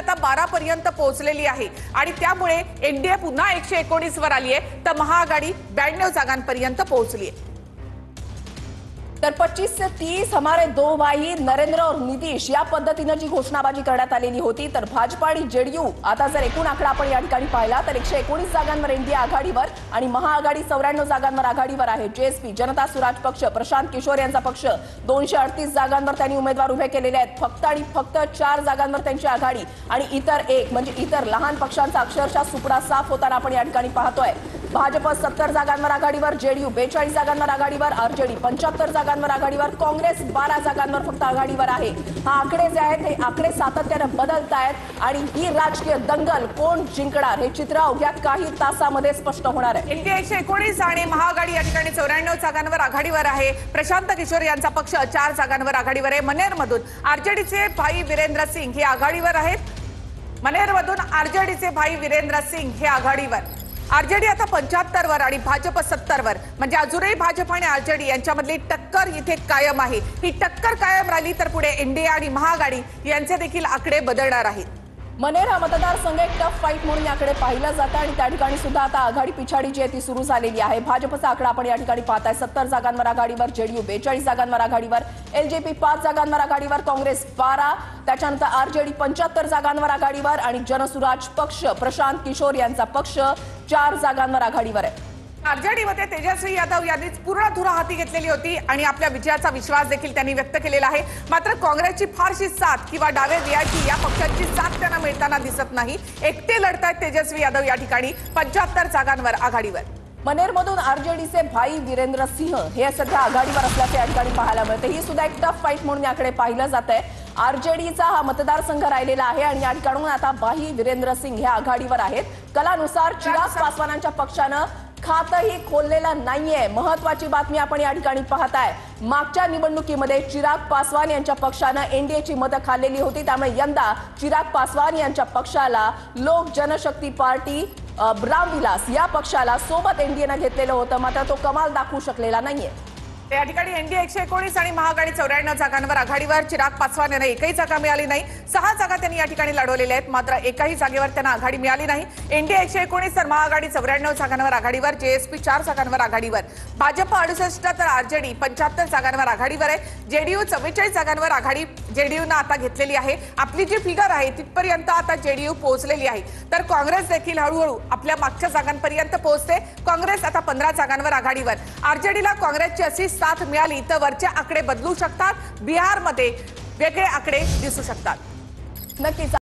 आता 12 पर्यंत पोहोचलेली आहे आणि त्यामुळे एनडीए पुन्हा 119 वर आली आहे तर महाआघाडी 92 जागांपर्यंत पोहोचली आहे। तर 25 से 30 हमारे दो भाई नरेंद्र और नीतीश या पद्धतीने जी घोषणाबाजी करण्यात आलेली होती। तर भाजपा आणि जेडीयू आता जर एकूण आकडा आपण या ठिकाणी पाहिला तर 119 जागांवर एनडीए आघाडीवर आणि महाआघाडी 94 जागांवर आघाडीवर आहे। जेएसपी जनता स्वराज पक्ष प्रशांत किशोर यांचा पक्ष 238 जागांवर त्यांनी उमेदवार उभे केलेले आहेत। फक्त आणि फक्त 4 जागांवर त्यांची आघाडी आणि इतर एक म्हणजे इतर लहान पक्षांचा अक्षरशः सुपडा साफ होताना आपण या ठिकाणी पाहतोय। भाजप 70 जागांवर आघाडीवर, जेडीयू 42 जागांवर आघाडीवर, आरजेडी 75 जागांवर आघाडीवर, काँग्रेस 12 जागांवर फक्त आघाडीवर आहे। हा आकडे जे आहेत हे आकडे सातत्याने बदलत आहेत आणि ही राजकीय दंगल कोण जिंकणार हे चित्र अवघ्या काही तासामध्ये स्पष्ट होणार आहे। एनडीए 119 आणि महाआघाडी या ठिकाणी 94 जागांवर आघाडीवर आहे। प्रशांत किशोर यांचा पक्ष 4 जागांवर आघाडीवर आहे। मनेरमधून आरजेडीचे भाई वीरेंद्र सिंग हे आघाडीवर आहेत। मनेरमधून आरजेडीचे भाई वीरेंद्र सिंग हे आघाडीवर। आरजेडी आता 75 वर आणि भाजप 70 वर म्हणजे अजूनही भाजप आणि आरजेडी यांच्यामधली टक्कर इथे कायम आहे। ही टक्कर कायम राहिली तर पुढे एनडीए आणि महाआघाडी यांचे देखील आकडे बदलणार आहेत। मनेर हा मतदारसंघ एक टफ फाईट म्हणून याकडे पाहिलं जातं आणि त्या ठिकाणी सुद्धा आता आघाडी पिछाडी जी आहे ती सुरू झालेली आहे। भाजपचा आकडा आपण या ठिकाणी पाहताय 70 जागांवर आघाडीवर, जेडीयू 42 जागांवर आघाडीवर, एलजेपी 5 जागांवर आघाडीवर, काँग्रेस 12, त्याच्यानंतर आरजेडी 75 जागांवर आघाडीवर आणि जनसुराज पक्ष प्रशांत किशोर यांचा पक्ष 4 जागांवर आघाडीवर आहे। आरजेडीमध्ये तेजस्वी यादव यांनीच पूर्ण धुरा हाती घेतलेली होती आणि आपल्या विजयाचा विश्वास देखील त्यांनी व्यक्त केलेला आहे। मात्र काँग्रेसची फारशी साथ किंवा डावे विआयपी या पक्षांची साथ त्यांना मिळताना दिसत नाही। एकटे लढतायत तेजस्वी यादव या ठिकाणी 75 जागांवर आघाडीवर। मनेरमधून आरजेडीचे भाई वीरेंद्र सिंह हे सध्या आघाडीवर असल्याचे या ठिकाणी पाहायला मिळते। ही सुद्धा एक टफ फाईट म्हणून याकडे पाहिलं जात आहे। आरजेडीचा हा मतदारसंघ राहिलेला आहे आणि या ठिकाणी आता भाई वीरेंद्र सिंह हे आघाडीवर आहेत। कलानुसार चिराग पासवानांच्या पक्षानं खातही खोललेलं नाहीये। महत्वाची बातमी आपण या ठिकाणी पाहताय। मागच्या निवडणुकीमध्ये चिराग पासवान यांच्या पक्षानं एनडीएची मतं खाल्लेली होती, त्यामुळे यंदा चिराग पासवान यांच्या पक्षाला लोक जनशक्ती पार्टी रामविलास या पक्षाला सोबत एनडीएनं घेतलेलं होतं, मात्र तो कमाल दाखवू शकलेला नाहीये। या ठिकाणी एनडीए 119 आणि महाआघाडी 94 जागांवर आघाडीवर। चिराग पासवान यांना एकही जागा मिळाली नाही। 6 जागा त्यांनी या ठिकाणी लढवलेल्या आहेत, मात्र एकाही जागेवर त्यांना आघाडी मिळाली नाही। एनडीए 119 तर महाआघाडी 94 जागांवर आघाडीवर, जेएसपी 4 जागांवर आघाडीवर, भाजप 68 तर आरजेडी 75 जागांवर आघाडीवर आहे। जेडीयू 44 जागांवर आघाडी जेडीयूनं आता घेतलेली आहे। आपली जी फिगर आहे तिथपर्यंत आता जेडीयू पोहोचलेली आहे। तर काँग्रेस देखील हळूहळू आपल्या मागच्या जागांपर्यंत पोहोचते। काँग्रेस आता 15 जागांवर आघाडीवर। आरजेडीला काँग्रेसची अशी साथ मिळाली तर वरचे आकडे बदलू शकतात। बिहारमध्ये वेगळे आकडे दिसू शकतात। नक्कीच।